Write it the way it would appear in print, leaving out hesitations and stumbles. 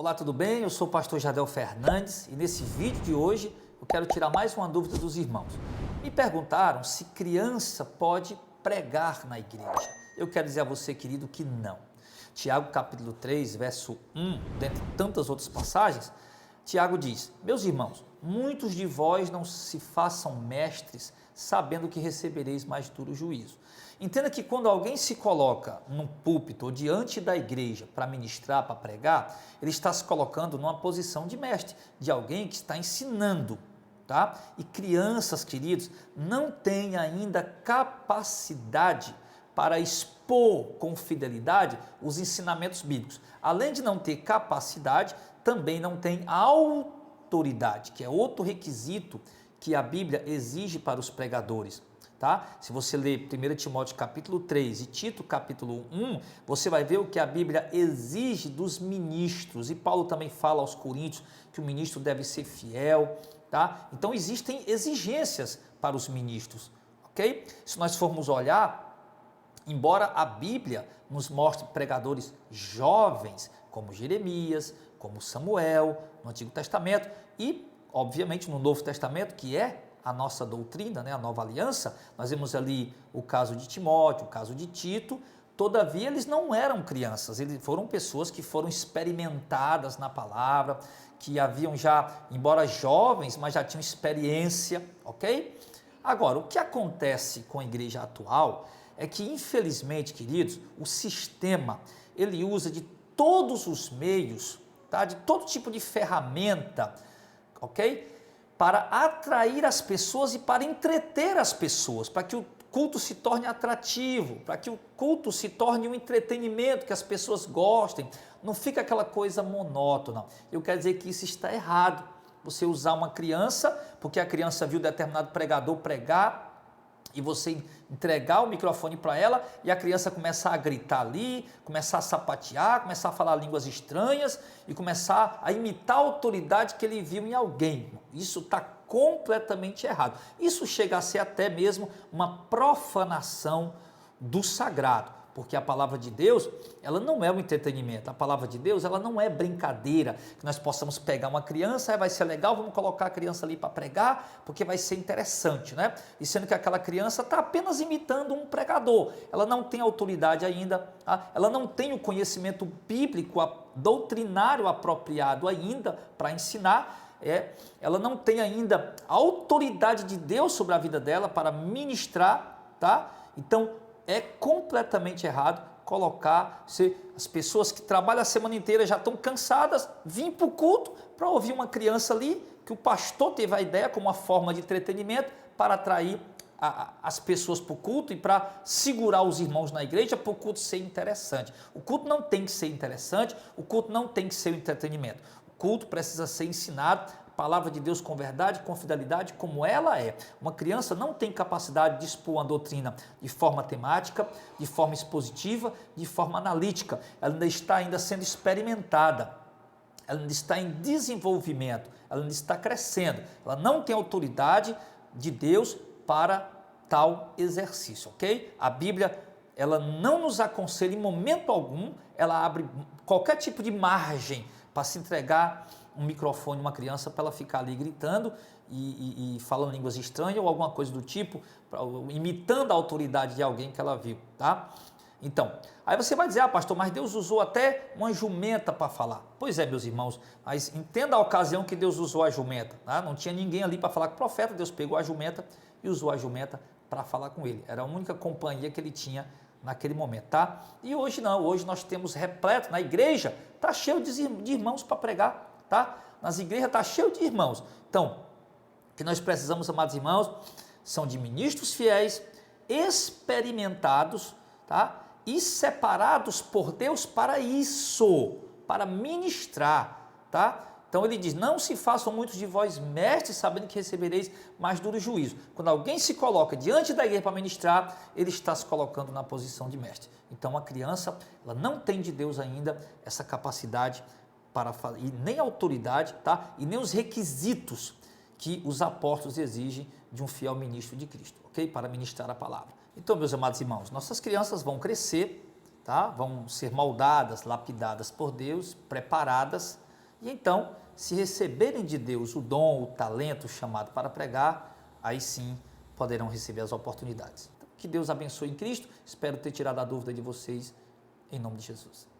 Olá, tudo bem? Eu sou o pastor Jardel Fernandes e nesse vídeo de hoje eu quero tirar mais uma dúvida dos irmãos. Me perguntaram se criança pode pregar na igreja. Eu quero dizer a você, querido, que não. Tiago capítulo 3, verso 1, dentre tantas outras passagens, Tiago diz: meus irmãos, muitos de vós não se façam mestres, sabendo que recebereis mais duro juízo. Entenda que quando alguém se coloca num púlpito ou diante da igreja para ministrar, para pregar, ele está se colocando numa posição de mestre, de alguém que está ensinando, tá? E crianças, queridos, não têm ainda capacidade para expor com fidelidade os ensinamentos bíblicos. Além de não ter capacidade, também não tem autoridade, que é outro requisito que a Bíblia exige para os pregadores. Tá? Se você ler 1 Timóteo capítulo 3 e Tito capítulo 1, você vai ver o que a Bíblia exige dos ministros. E Paulo também fala aos Coríntios que o ministro deve ser fiel. Tá? Então existem exigências para os ministros. Ok? Se nós formos olhar, embora a Bíblia nos mostre pregadores jovens, como Jeremias, como Samuel, no Antigo Testamento e, obviamente, no Novo Testamento, que é a nossa doutrina, né, a nova aliança, nós vemos ali o caso de Timóteo, o caso de Tito. Todavia eles não eram crianças, eles foram pessoas que foram experimentadas na palavra, que haviam já, embora jovens, mas já tinham experiência, ok? Agora, o que acontece com a igreja atual é que, infelizmente, queridos, o sistema, ele usa de todos os meios, tá? De todo tipo de ferramenta, ok? Para atrair as pessoas e para entreter as pessoas, para que o culto se torne atrativo, para que o culto se torne um entretenimento, que as pessoas gostem, não fica aquela coisa monótona. Eu quero dizer que isso está errado, você usar uma criança, porque a criança viu determinado pregador pregar, e você entregar o microfone para ela e a criança começar a gritar ali, começar a sapatear, começar a falar línguas estranhas e começar a imitar a autoridade que ele viu em alguém. Isso está completamente errado. Isso chega a ser até mesmo uma profanação do sagrado. Porque a palavra de Deus, ela não é um entretenimento, a palavra de Deus, ela não é brincadeira, que nós possamos pegar uma criança, vai ser legal, vamos colocar a criança ali para pregar, porque vai ser interessante, né? E sendo que aquela criança está apenas imitando um pregador, ela não tem autoridade ainda, tá? Ela não tem o conhecimento bíblico, doutrinário apropriado ainda para ensinar, ela não tem ainda a autoridade de Deus sobre a vida dela para ministrar, tá? Então, é completamente errado colocar as pessoas que trabalham a semana inteira já estão cansadas, vir para o culto para ouvir uma criança ali, que o pastor teve a ideia como uma forma de entretenimento para atrair as pessoas para o culto e para segurar os irmãos na igreja para o culto ser interessante. O culto não tem que ser interessante, o culto não tem que ser um entretenimento. O culto precisa ser ensinado, palavra de Deus com verdade, com fidelidade, como ela é. Uma criança não tem capacidade de expor uma doutrina de forma temática, de forma expositiva, de forma analítica. Ela ainda está sendo experimentada, ela ainda está em desenvolvimento, ela ainda está crescendo. Ela não tem autoridade de Deus para tal exercício, ok? A Bíblia, ela não nos aconselha em momento algum, ela abre qualquer tipo de margem para se entregar um microfone a uma criança para ela ficar ali gritando e falando línguas estranhas ou alguma coisa do tipo, imitando a autoridade de alguém que ela viu, tá? Então, aí você vai dizer, pastor, mas Deus usou até uma jumenta para falar. Pois é, meus irmãos, mas entenda a ocasião que Deus usou a jumenta, tá? Não tinha ninguém ali para falar com o profeta, Deus pegou a jumenta e usou a jumenta para falar com ele. Era a única companhia que ele tinha naquele momento, tá? E hoje não, hoje nós temos repleto, na igreja está cheio de irmãos para pregar, tá? Nas igrejas está cheio de irmãos. Então, o que nós precisamos, amados irmãos, são de ministros fiéis, experimentados, tá? E separados por Deus para isso, para ministrar, tá? Então ele diz, não se façam muitos de vós mestres, sabendo que recebereis mais duro juízo. Quando alguém se coloca diante da igreja para ministrar, ele está se colocando na posição de mestre. Então a criança, ela não tem de Deus ainda essa capacidade e nem a autoridade, tá? E nem os requisitos que os apóstolos exigem de um fiel ministro de Cristo, ok? Para ministrar a palavra. Então, meus amados irmãos, nossas crianças vão crescer, tá? Vão ser moldadas, lapidadas por Deus, preparadas E então, se receberem de Deus o dom, o talento, o chamado para pregar, aí sim poderão receber as oportunidades. Então, que Deus abençoe em Cristo. Espero ter tirado a dúvida de vocês, em nome de Jesus.